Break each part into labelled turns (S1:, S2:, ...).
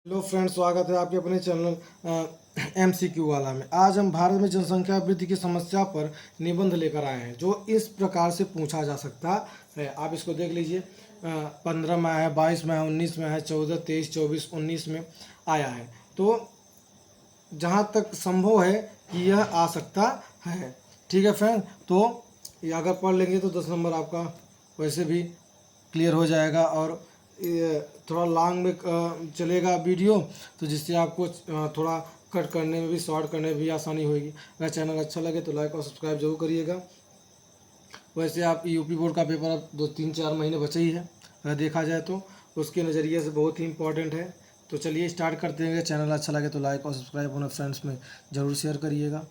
S1: Hello friends, स्वागत है आपके अपने चैनल MCQ वाला में। आज हम भारत में जनसंख्या वृद्धि की समस्या पर निबंध लेकर आए हैं जो इस प्रकार से पूछा जा सकता है। आप इसको देख लीजिए। 15 में है, 22 में है, 19 में है, 14, 23, 24, 19 में आया है। तो जहाँ तक संभव है कि यह आ सकता है। ठीक है फ्रेंड, तो ये अगर पढ़ लेंगे तो 10 नंबर आपका वैसे भी क्लियर हो जाएगा और ये थोड़ा लॉन्ग में चलेगा वीडियो, तो जिससे आपको थोड़ा कट करने में भी, शॉर्ट करने में भी आसानी होगी। अगर चैनल अच्छा लगे तो लाइक और सब्सक्राइब जरूर करिएगा। वैसे आप यूपी बोर्ड का पेपर अब 2-3-4 महीने बचे ही है, अगर देखा जाए तो उसके नज़रिए से बहुत ही इंपॉर्टेंट है। तो चलिए स्टार्ट करते हैं। चैनल अच्छा लगे तो लाइक और सब्सक्राइब अपने फ्रेंड्स में ज़रूर शेयर करिएगा।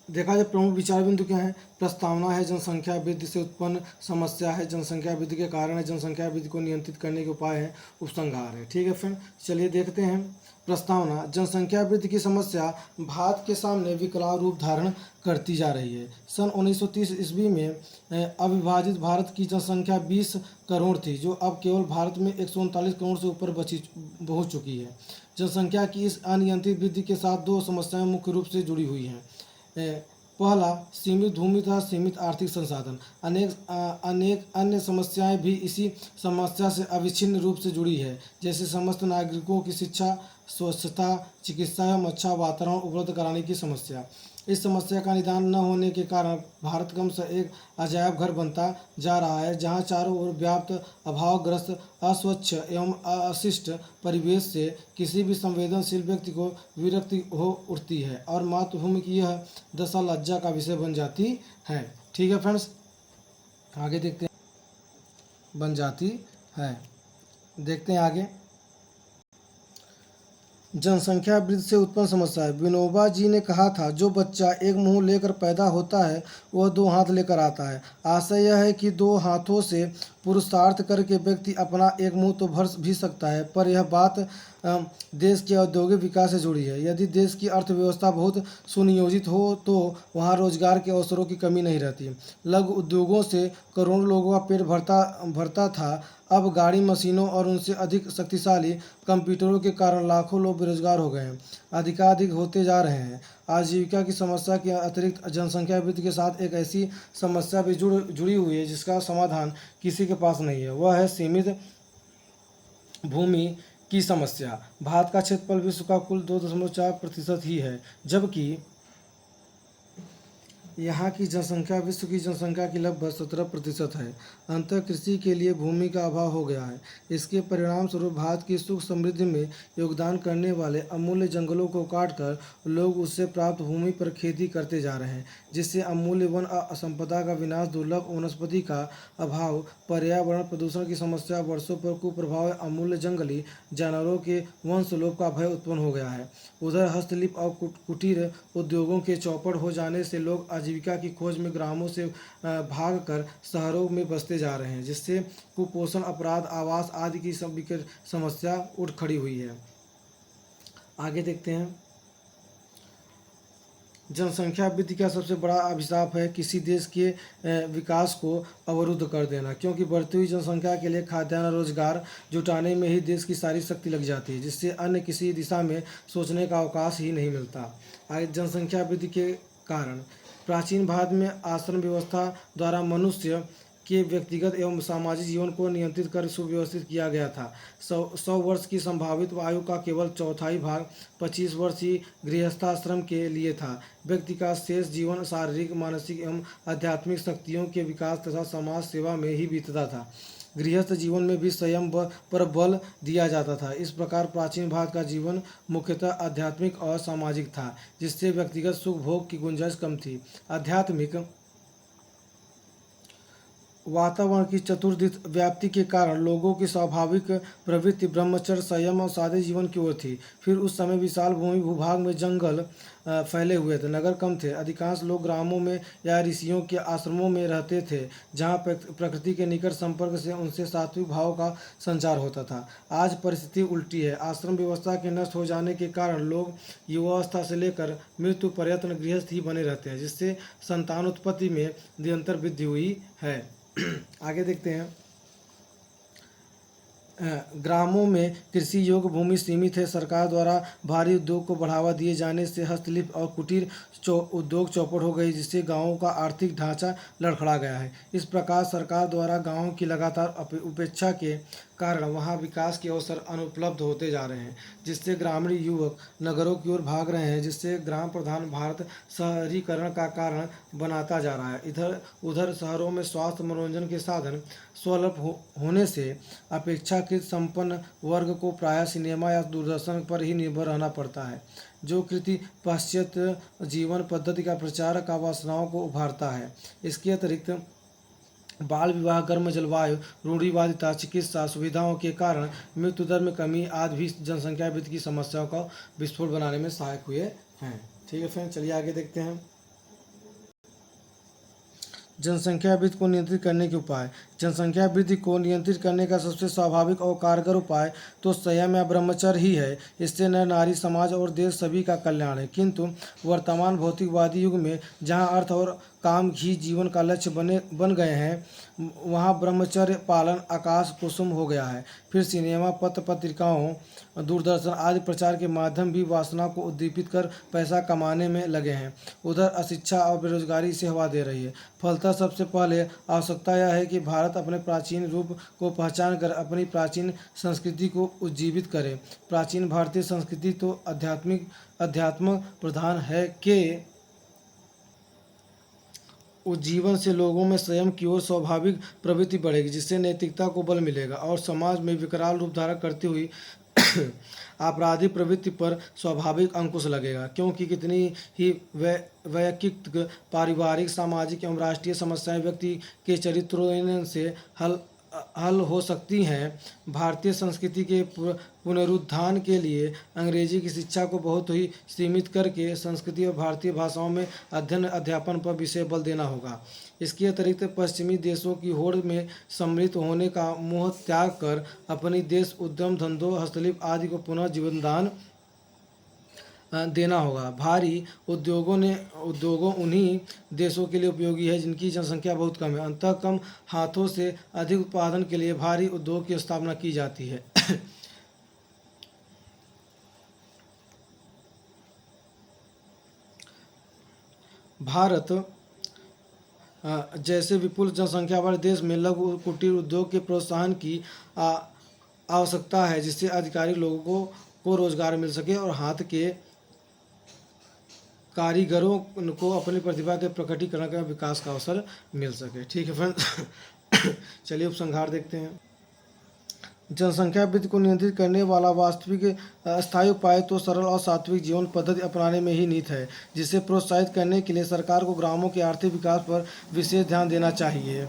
S1: देखा जाए प्रमुख विचार बिंदु क्या है। प्रस्तावना है जनसंख्या वृद्धि से उत्पन्न समस्या है, जनसंख्या वृद्धि के कारण है, जनसंख्या वृद्धि को नियंत्रित करने के उपाय है, उपसंहार है। ठीक है फ्रेंड, चलिए देखते हैं। प्रस्तावना, जनसंख्या वृद्धि की समस्या भारत के सामने विकराल रूप धारण करती जा रही है। सन 1930 ईस्वी में अविभाजित भारत की जनसंख्या 20 करोड़ थी, जो अब केवल भारत में 139 करोड़ से ऊपर पहुंच चुकी है। जनसंख्या की इस अनियंत्रित वृद्धि के साथ दो समस्याएं मुख्य रूप से जुड़ी हुई हैं। पहला, सीमित भूमि तथा सीमित आर्थिक संसाधन। अनेक अन्य समस्याएं भी इसी समस्या से अविच्छिन्न रूप से जुड़ी है, जैसे समस्त नागरिकों की शिक्षा, स्वच्छता, चिकित्सा एवं अच्छा वातावरण उपलब्ध कराने की समस्या। इस समस्या का निदान न होने के कारण भारत क्रमशः एक अजायब घर बनता जा रहा है, जहां चारों ओर व्याप्त, अभावग्रस्त, अस्वच्छ एवं अशिष्ट परिवेश से किसी भी संवेदनशील व्यक्ति को विरक्ति हो उठती है और मातृभूमि की यह दशा लज्जा का विषय बन जाती है। ठीक है फ्रेंड्स, आगे देखते हैं। बन जाती है, देखते हैं आगे। जनसंख्या वृद्धि से उत्पन्न समस्या है। विनोबा जी ने कहा था, जो बच्चा एक मुंह लेकर पैदा होता है वह दो हाथ लेकर आता है। आशय यह है कि दो हाथों से पुरुषार्थ करके व्यक्ति अपना एक मुंह तो भर भी सकता है, पर यह बात देश के औद्योगिक विकास से जुड़ी है। यदि देश की अर्थव्यवस्था बहुत सुनियोजित हो तो वहाँ रोजगार के अवसरों की कमी नहीं रहती। लघु उद्योगों से करोड़ों लोगों का पेट भरता था। अब गाड़ी, मशीनों और उनसे अधिक शक्तिशाली कंप्यूटरों के कारण लाखों लोग बेरोजगार हो गए हैं, अधिकाधिक होते जा रहे हैं। आजीविका की समस्या के अतिरिक्त जनसंख्या वृद्धि के साथ एक ऐसी समस्या भी जुड़ी हुई है जिसका समाधान किसी के पास नहीं है। वह है सीमित भूमि की समस्या। भारत का क्षेत्रफल विश्व का कुल 2.4% ही है, जबकि यहाँ की जनसंख्या विश्व की जनसंख्या की लगभग 17% है। अंतः कृषि के लिए भूमि का अभाव हो गया है। इसके परिणाम स्वरूप भारत की सुख समृद्धि में योगदान करने वाले अमूल्य जंगलों को काटकर लोग उससे प्राप्त भूमि पर खेती करते जा रहे हैं, जिससे अमूल्य वन संपदा का विनाश, दुर्लभ वनस्पति का अभाव, पर्यावरण प्रदूषण की समस्या, वर्षों पर कुप्रभाव, अमूल्य जंगली जानवरों के वंशलोप का भय उत्पन्न हो गया है। उधर हस्तशिल्प और कुटीर उद्योगों के चौपट हो जाने से लोग आजीविका की खोज में ग्रामों से भागकर शहरों में बसते जा रहे हैं, जिससे कुपोषण, अपराध, आवास आदि की समस्या उठ खड़ी हुई है। आगे देखते हैं। जनसंख्या वृद्धि का सबसे बड़ा अभिशाप है किसी देश के विकास को अवरुद्ध कर देना, क्योंकि बढ़ती हुई जनसंख्या के लिए खाद्यान्न, रोजगार जुटाने में ही देश की सारी शक्ति लग जाती है, जिससे अन्य किसी दिशा में सोचने का अवकाश ही नहीं मिलता। आगे, जनसंख्या वृद्धि के कारण। प्राचीन भारत में आश्रम व्यवस्था द्वारा मनुष्य के व्यक्तिगत एवं सामाजिक जीवन को नियंत्रित कर सुव्यवस्थित किया गया था। 100 वर्ष की संभावित आयु का केवल चौथाई भाग 25 वर्ष ही गृहस्थाश्रम के लिए था। व्यक्ति का शेष जीवन शारीरिक, मानसिक एवं आध्यात्मिक शक्तियों के विकास तथा समाज सेवा में ही बीतता था। गृहस्थ जीवन में भी संयम पर बल दिया जाता था। इस प्रकार प्राचीन भारत का जीवन मुख्यतः आध्यात्मिक और सामाजिक था, जिससे व्यक्तिगत सुख भोग की गुंजाइश कम थी। आध्यात्मिक वातावरण की चतुर्दिश व्याप्ति के कारण लोगों की स्वाभाविक प्रवृत्ति ब्रह्मचर्य, संयम और सादे जीवन की ओर थी। फिर उस समय विशाल भूभाग में जंगल फैले हुए थे, नगर कम थे। अधिकांश लोग ग्रामों में या ऋषियों के आश्रमों में रहते थे, जहाँ प्रकृति के निकट संपर्क से उनसे सात्विक भाव का संचार होता था। आज परिस्थिति उल्टी है। आश्रम व्यवस्था के नष्ट हो जाने के कारण लोग युवावस्था से लेकर मृत्यु पर्यंत गृहस्थ ही बने रहते हैं, जिससे संतान उत्पत्ति में निरंतर वृद्धि हुई है। आगे देखते हैं। ग्रामों में कृषि योग्य भूमि सीमित है। सरकार द्वारा भारी उद्योग को बढ़ावा दिए जाने से हस्तशिल्प और कुटीर उद्योग चौपट हो गई, जिससे गांवों का आर्थिक ढांचा लड़खड़ा गया है। इस प्रकार सरकार द्वारा गांवों की लगातार उपेक्षा के कारण वहां विकास के अवसर अनुपलब्ध होते जा रहे हैं, जिससे ग्रामीण युवक नगरों की ओर भाग रहे हैं, जिससे ग्राम प्रधान भारत शहरीकरण का कारण बनाता जा रहा है। इधर उधर शहरों में स्वास्थ्य मनोरंजन के साधन सुलभ होने से अपेक्षाकृत संपन्न वर्ग को प्रायः सिनेमा या दूरदर्शन पर ही निर्भर रहना पड़ता है, जो कृति पाश्चात्य जीवन पद्धति का प्रचार का वासनाओं को उभारता है। इसके अतिरिक्त बाल विवाह, गर्म जलवायु, रूढ़िवादिता, चिकित्सा सुविधाओं के कारण मृत्यु दर में कमी आदि भी जनसंख्या वृद्धि की समस्याओं का विस्फोट बनाने में सहायक हुए हैं। ठीक है फ्रेंड, चलिए आगे देखते हैं। जनसंख्या वृद्धि को नियंत्रित करने के उपाय। जनसंख्या वृद्धि को नियंत्रित करने का सबसे स्वाभाविक और कारगर उपाय तो संयम या ब्रह्मचर्य ही है। इससे नर नारी, समाज और देश सभी का कल्याण है। किंतु वर्तमान भौतिकवादी युग में जहां अर्थ और काम ही जीवन का लक्ष्य बन गए हैं, वहां ब्रह्मचर्य पालन आकाश कुसुम हो गया है। फिर सिनेमा, पत्र पत्रिकाओं, दूरदर्शन आदि प्रचार के माध्यम भी वासना को उद्दीपित कर पैसा कमाने में लगे हैं। उधर अशिक्षा और बेरोजगारी इसे हवा दे रही है। फलतः सबसे पहले आवश्यकता यह है कि भारत अपने प्राचीन रूप को पहचान कर अपनी प्राचीन संस्कृति को उज्जीवित करे। प्राचीन भारतीय संस्कृति तो अध्यात्म प्रधान है कि उज्जीवन से लोगों में स्वयं की ओर स्वाभाविक प्रवृत्ति बढ़ेगी, जिससे नैतिकता को बल मिलेगा और समाज में विकराल रूप धारण करती हुई आपराधिक प्रवृत्ति पर स्वाभाविक अंकुश लगेगा। क्योंकि कितनी ही वैयक्तिक, पारिवारिक, सामाजिक एवं राष्ट्रीय समस्याएं व्यक्ति के चरित्रों से हल हो सकती हैं। भारतीय संस्कृति के पुनरुत्थान के लिए अंग्रेजी की शिक्षा को बहुत ही सीमित करके संस्कृति और भारतीय भाषाओं में अध्ययन अध्यापन पर विशेष बल देना होगा। इसके अतिरिक्त पश्चिमी देशों की होड़ में सम्मिलित होने का मोह त्याग कर अपनी देश उद्यम धंधों, हस्तशिल्प आदि को पुनः जीवनदान देना होगा। भारी उद्योगों उन्हीं देशों के लिए उपयोगी है जिनकी जनसंख्या बहुत कम है। अंततः कम हाथों से अधिक उत्पादन के लिए भारी उद्योग की स्थापना की जाती है। भारत जैसे विपुल जनसंख्या वाले देश में लघु कुटीर उद्योग के प्रोत्साहन की आवश्यकता है, जिससे अधिकारी लोगों को रोजगार मिल सके और हाथ के कारीगरों को अपनी प्रतिभा के प्रकटीकरण का विकास का अवसर मिल सके। ठीक है फ्रेंड्स, चलिए उपसंहार देखते हैं। जनसंख्या वृद्धि को नियंत्रित करने वाला वास्तविक स्थायी उपाय तो सरल और सात्विक जीवन पद्धति अपनाने में ही निहित है, जिसे प्रोत्साहित करने के लिए सरकार को ग्रामों के आर्थिक विकास पर विशेष ध्यान देना चाहिए,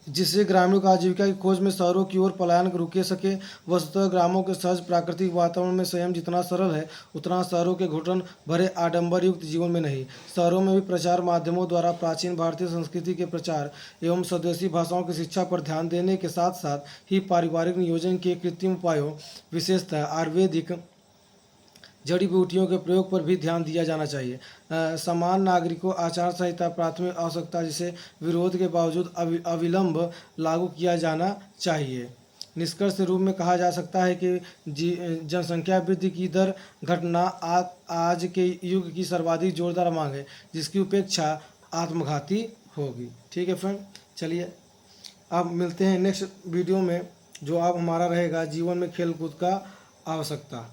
S1: जिससे ग्रामीणों का आजीविका की खोज में शहरों की ओर पलायन रुके सके। वस्तुतः ग्रामों के सहज प्राकृतिक वातावरण में स्वयं जितना सरल है, उतना शहरों के घुटन भरे आडंबर युक्त जीवन में नहीं। शहरों में भी प्रचार माध्यमों द्वारा प्राचीन भारतीय संस्कृति के प्रचार एवं स्वदेशी भाषाओं की शिक्षा पर ध्यान देने के साथ साथ ही पारिवारिक नियोजन के कृत्रिम उपायों, विशेषतः आयुर्वेदिक जड़ी बूटियों के प्रयोग पर भी ध्यान दिया जाना चाहिए। समान नागरिकों आचार संहिता प्राथमिक आवश्यकता, जिसे विरोध के बावजूद अविलंब लागू किया जाना चाहिए। निष्कर्ष रूप में कहा जा सकता है कि जनसंख्या वृद्धि की दर घटना आज के युग की सर्वाधिक जोरदार मांग है, जिसकी उपेक्षा आत्मघाती होगी। ठीक है फ्रेंड, चलिए अब मिलते हैं नेक्स्ट वीडियो में, जो अब हमारा रहेगा जीवन में खेलकूद का आवश्यकता,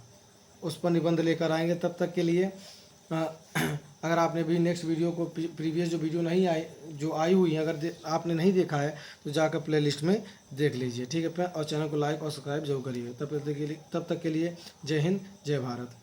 S1: उस पर निबंध लेकर आएंगे। तब तक के लिए अगर आपने भी नेक्स्ट वीडियो को प्रीवियस जो वीडियो नहीं आई हुई है, अगर आपने नहीं देखा है तो जाकर प्लेलिस्ट में देख लीजिए। ठीक है, और चैनल को लाइक और सब्सक्राइब जरूर करिए। तब तक के लिए जय हिंद, जय भारत।